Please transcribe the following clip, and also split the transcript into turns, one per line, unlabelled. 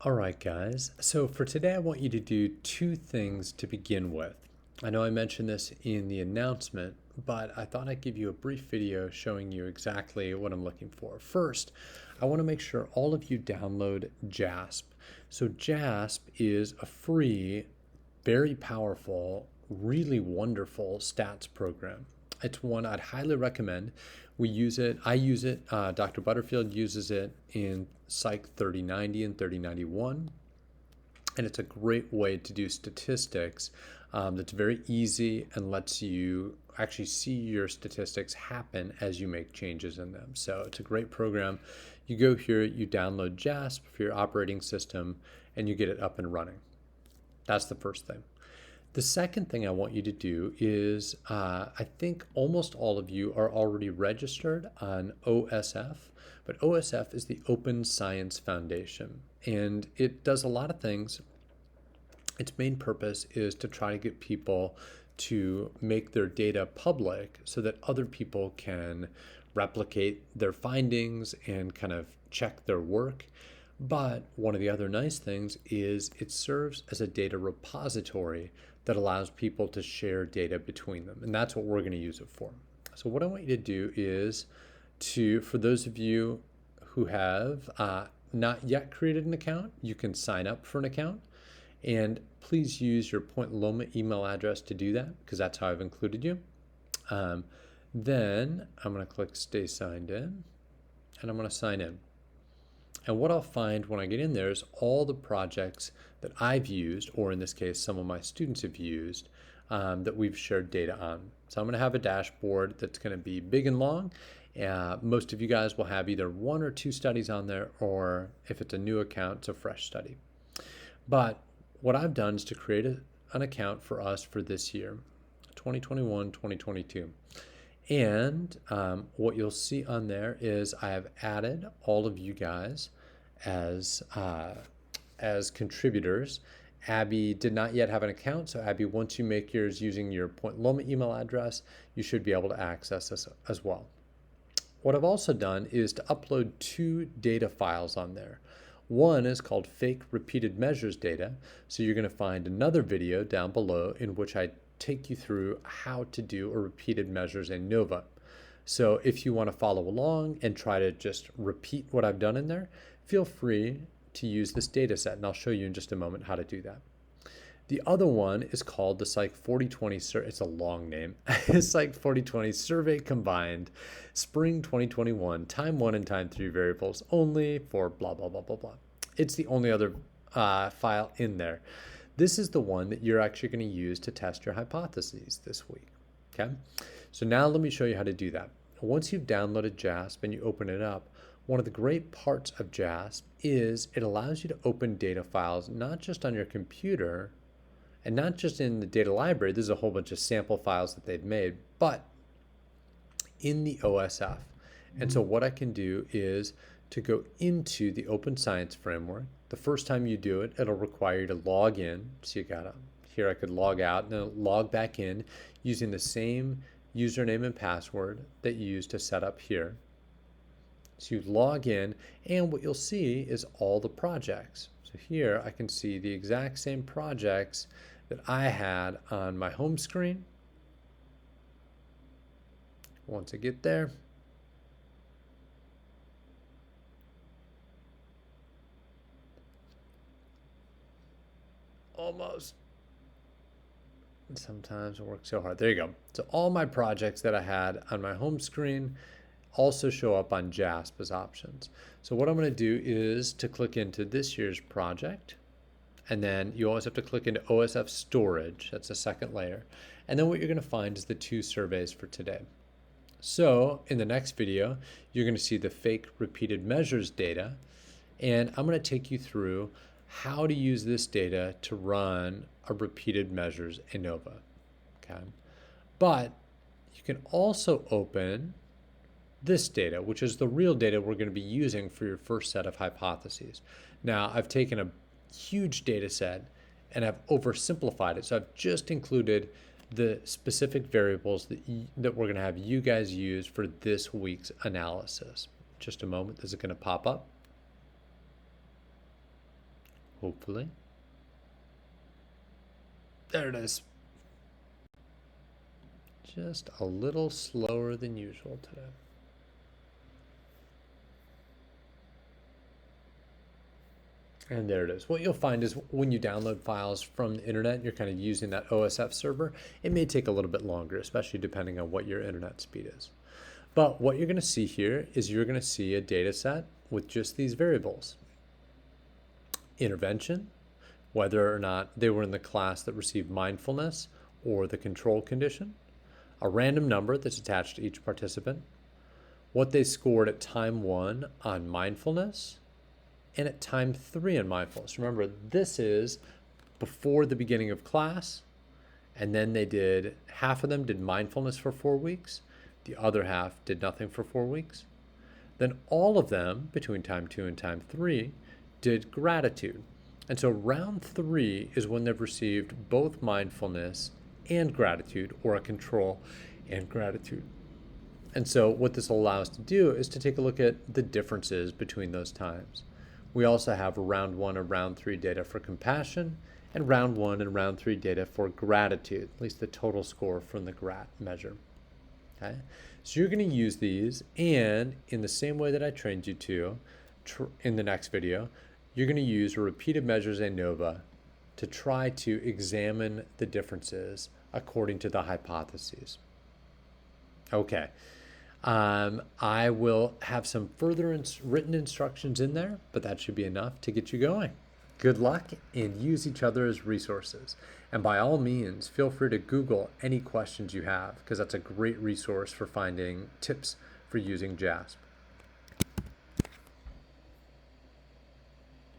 All right, guys. So for today, I want you to do two things to begin with. I know I mentioned this in the announcement, but I thought I'd give you a brief video showing you exactly what I'm looking for. First, I want to make sure all of you download JASP. So JASP is a free, very powerful, really wonderful stats program. It's one I'd highly recommend. We use it, I use it, Dr. Butterfield uses it in Psych 3090 and 3091. And it's a great way to do statistics that's very easy and lets you actually see your statistics happen as you make changes in them. So it's a great program. You go here, you download JASP for your operating system, and you get it up and running. That's the first thing. The second thing I want you to do is I think almost all of you are already registered on OSF, but OSF is the Open Science Foundation, and it does a lot of things. Its main purpose is to try to get people to make their data public so that other people can replicate their findings and kind of check their work. But one of the other nice things is it serves as a data repository that allows people to share data between them. And that's what we're going to use it for. So what I want you to do is for those of you who have not yet created an account, you can sign up for an account. And please use your Point Loma email address to do that, because that's how I've included you. Then I'm going to click Stay Signed In, and I'm going to sign in. And what I'll find when I get in there is all the projects that I've used, or in this case, some of my students have used, that we've shared data on. So I'm going to have a dashboard that's going to be big and long. Most of you guys will have either one or two studies on there, or if it's a new account, it's a fresh study. But what I've done is to create an account for us for this year, 2021, 2022. And what you'll see on there is I have added all of you guys as contributors. Abby did not yet have an account, so Abby, once you make yours using your Point Loma email address, you should be able to access this as well. What I've also done is to upload two data files on there. One is called Fake Repeated Measures Data, so you're going to find another video down below in which I take you through how to do a repeated measures in NOVA. So if you want to follow along and try to just repeat what I've done in there, feel free to use this data set, and I'll show you in just a moment how to do that. The other one is called the Psych 4020, it's a long name, Psych 4020 Survey Combined, Spring 2021, Time 1 and Time 3 variables only for blah, blah, blah, blah, blah. It's the only other file in there. This is the one that you're actually going to use to test your hypotheses this week, okay? So now let me show you how to do that. Once you've downloaded JASP and you open it up, one of the great parts of JASP is it allows you to open data files, not just on your computer and not just in the data library. There's a whole bunch of sample files that they've made, but in the OSF. And so what I can do is to go into the Open Science Framework. The first time you do it, it'll require you to log in. So here I could log out and then log back in using the same username and password that you used to set up here. So you log in, and what you'll see is all the projects. So here I can see the exact same projects that I had on my home screen. Once I get there, almost. Sometimes it works so hard. There you go. So all my projects that I had on my home screen also show up on JASP as options. So what I'm going to do is to click into this year's project, and then you always have to click into OSF storage. That's the second layer. And then what you're going to find is the two surveys for today. So in the next video, you're going to see the fake repeated measures data, and I'm going to take you through how to use this data to run a repeated measures ANOVA. Okay? But you can also open this data, which is the real data we're going to be using for your first set of hypotheses. Now, I've taken a huge data set and I've oversimplified it. So I've just included the specific variables that we're going to have you guys use for this week's analysis. Just a moment, this is going to pop up. hopefully. There it is. Just a little slower than usual today. And there it is. What you'll find is when you download files from the internet, you're kind of using that OSF server, it may take a little bit longer, especially depending on what your internet speed is. But what you're going to see here is you're going to see a data set with just these variables. Intervention, whether or not they were in the class that received mindfulness or the control condition, a random number that's attached to each participant, what they scored at time 1 on mindfulness, and at time 3 on mindfulness. Remember, this is before the beginning of class, and then they did, half of them did mindfulness for 4 weeks, the other half did nothing for 4 weeks. Then all of them, between time 2 and time 3, did gratitude. And so round 3 is when they've received both mindfulness and gratitude, or a control and gratitude. And so what this will allow us to do is to take a look at the differences between those times. We also have round 1 and round 3 data for compassion, and round 1 and round 3 data for gratitude, at least the total score from the GRAT measure. Okay? So you're going to use these, and in the same way that I trained you to in the next video, you're going to use repeated measures ANOVA to try to examine the differences according to the hypotheses. Okay. I will have some further written instructions in there, but that should be enough to get you going. Good luck, and use each other as resources. And by all means, feel free to Google any questions you have, because that's a great resource for finding tips for using JASP.